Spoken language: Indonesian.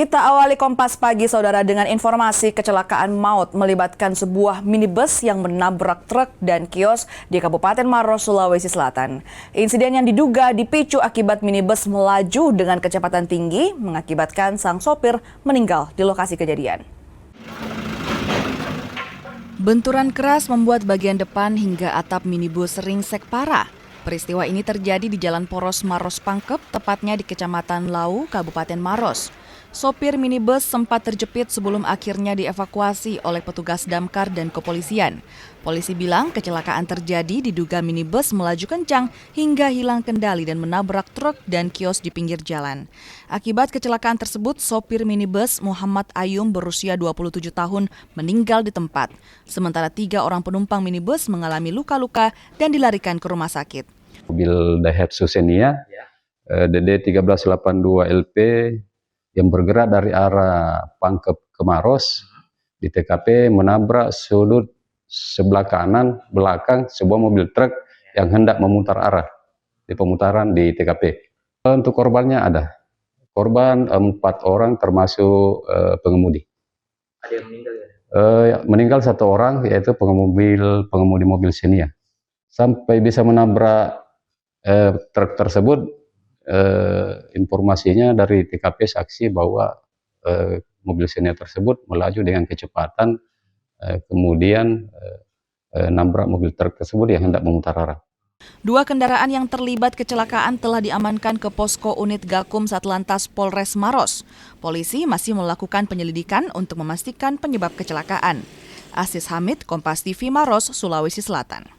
Kita awali Kompas Pagi, Saudara, dengan informasi kecelakaan maut melibatkan sebuah minibus yang menabrak truk dan kios di Kabupaten Maros, Sulawesi Selatan. Insiden yang diduga dipicu akibat minibus melaju dengan kecepatan tinggi mengakibatkan sang sopir meninggal di lokasi kejadian. Benturan keras membuat bagian depan hingga atap minibus ringsek parah. Peristiwa ini terjadi di Jalan Poros Maros Pangkep, tepatnya di Kecamatan Lau, Kabupaten Maros. Sopir minibus sempat terjepit sebelum akhirnya dievakuasi oleh petugas damkar dan kepolisian. Polisi bilang kecelakaan terjadi diduga minibus melaju kencang hingga hilang kendali dan menabrak truk dan kios di pinggir jalan. Akibat kecelakaan tersebut, sopir minibus Muhammad Ayum berusia 27 tahun meninggal di tempat. Sementara 3 orang penumpang minibus mengalami luka-luka dan dilarikan ke rumah sakit. Mobil Daihatsu Xenia DD 1382 LP yang bergerak dari arah Pangkep ke Maros di TKP menabrak sudut sebelah kanan belakang sebuah mobil truk yang hendak memutar arah di pemutaran di TKP. Untuk korbannya ada korban 4 orang termasuk pengemudi. Ada yang meninggal ya? Meninggal 1 orang, yaitu pengemudi mobil Xenia. Sampai bisa menabrak truk tersebut, informasinya dari TKP saksi bahwa mobil Xenia tersebut melaju dengan kecepatan, kemudian nabrak mobil truk tersebut yang hendak memutar arah. 2 kendaraan yang terlibat kecelakaan telah diamankan ke posko unit Gakum Satlantas Polres Maros. Polisi masih melakukan penyelidikan untuk memastikan penyebab kecelakaan. Asis Hamid, Kompas TV Maros, Sulawesi Selatan.